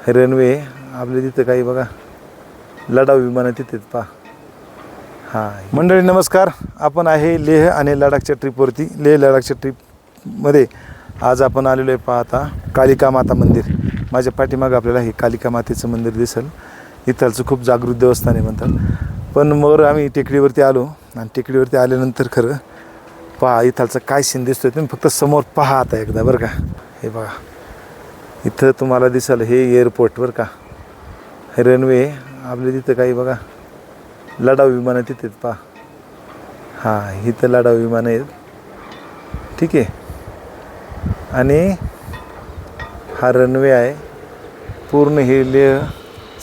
Runway आपल्या तिथं काही बघा लढाऊ विमानं तिथेच पहा. हां मंडळी नमस्कार. आपण आहे लेह आणि लडाखच्या ट्रिपवरती. लेह लडाखच्या ट्रिपमध्ये आज आपण आलेलो आहे पाहता कालिका माता मंदिर. माझ्या पाठीमागं आपल्याला हे कालिका मातेचं मंदिर दिसेल. इथलचं खूप जागृत देवस्थान आहे म्हणतात. पण मग आम्ही टेकडीवरती आलो आणि टेकडीवरती आल्यानंतर खरं पहा इथलचं काय सीन दिसतोय तुम्ही फक्त समोर पहा आता एकदा बरं का. हे बघा इथं तुम्हाला दिसेल हे एअरपोर्ट बरं का. रनवे आपल्या तिथं काही बघा लढाऊ विमानं तिथेच पहा. हां इथं लढाऊ विमानं आहेत. ठीक आहे. आणि हा रनवे आहे पूर्ण हे लेह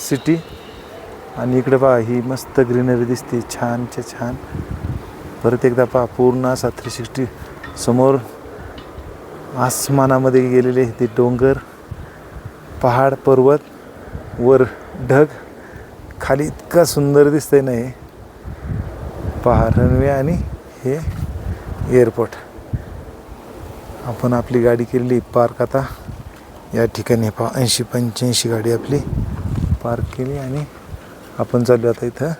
सिटी. आणि इकडे पहा ही मस्त ग्रीनरी दिसते छानच्या छान. परत एकदा पहा पूर्ण असा 360 समोर आसमानामध्ये गेलेले ते डोंगर पहाड पर्वत वर ढग खाली इतका सुंदर दिसतंय ना हे पहा रनवे आणि हे एअरपोर्ट. आपण आपली गाडी केलेली पार्क आता या ठिकाणी पहा 80-85 गाडी आपली पार्क केली आणि आपण चाललो आता इथं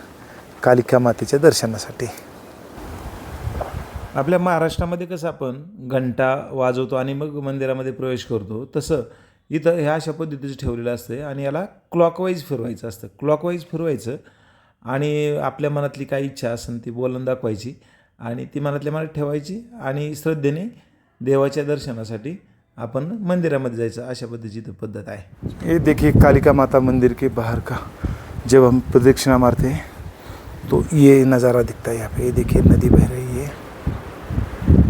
कालिका मातेच्या दर्शनासाठी. आपल्या महाराष्ट्रामध्ये कसं आपण घंटा वाजवतो आणि मग मंदिरामध्ये प्रवेश करतो तसं इथं ह्या अशा पद्धतीचं ठेवलेलं असतं आणि याला क्लॉकवाईज फिरवायचं असतं. क्लॉकवाईज फिरवायचं आणि आपल्या मनातली काय इच्छा असेल ती बोलून दाखवायची आणि ती मनातल्या मनात ठेवायची आणि श्रद्धेने देवाच्या दर्शनासाठी आपण मंदिरामध्ये जायचं. अशा पद्धतीची पद्धत आहे. ये देखिए कालिका माता मंदिर के बाहर का जब हम प्रदक्षिणा मारते हैं तो ये नज़ारा दिखता है यहाँ पे. ये देखिए नदी बह रही है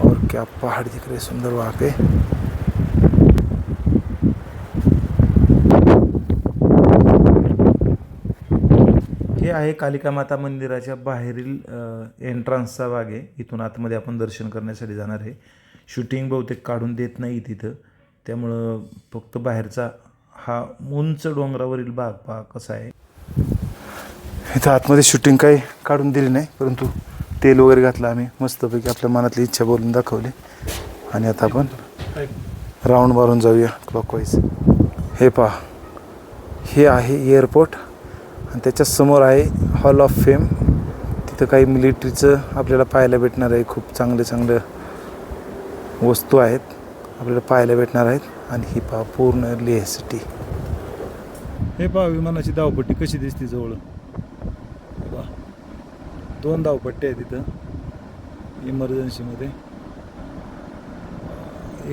और क्या पहाड़ दिख रहे सुंदर वहाँ पे. हे आहे कालिका माता मंदिराच्या बाहेरील एंट्रन्सचा भाग आहे. इथून आतमध्ये आपण दर्शन करण्यासाठी जाणार आहे. शूटिंग बहुतेक काढून देत नाही तिथं त्यामुळं फक्त बाहेरचा हा उंच डोंगरावरील भाग पहा कसा आहे. इथं आतमध्ये शूटिंग काही काढून दिली नाही परंतु तेल वगैरे घातलं आम्ही मस्तपैकी आपल्या मनातली इच्छा बोलून दाखवली. आणि आता आपण राऊंड मारून जाऊया क्लॉकवाईज. हे पहा हे आहे एअरपोर्ट आणि त्याच्यासमोर आहे हॉल ऑफ फेम. तिथं काही मिलिटरीचं आपल्याला पाहायला भेटणार आहे. खूप चांगले वस्तू आहेत आपल्याला पाहायला भेटणार आहेत. आणि ही पहा पूर्ण लेह सिटी. हे पहा विमानाची धावपट्टी कशी दिसते जवळ. पहा 2 धावपट्ट्या आहेत तिथं इमर्जन्सीमध्ये.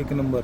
एक नंबर.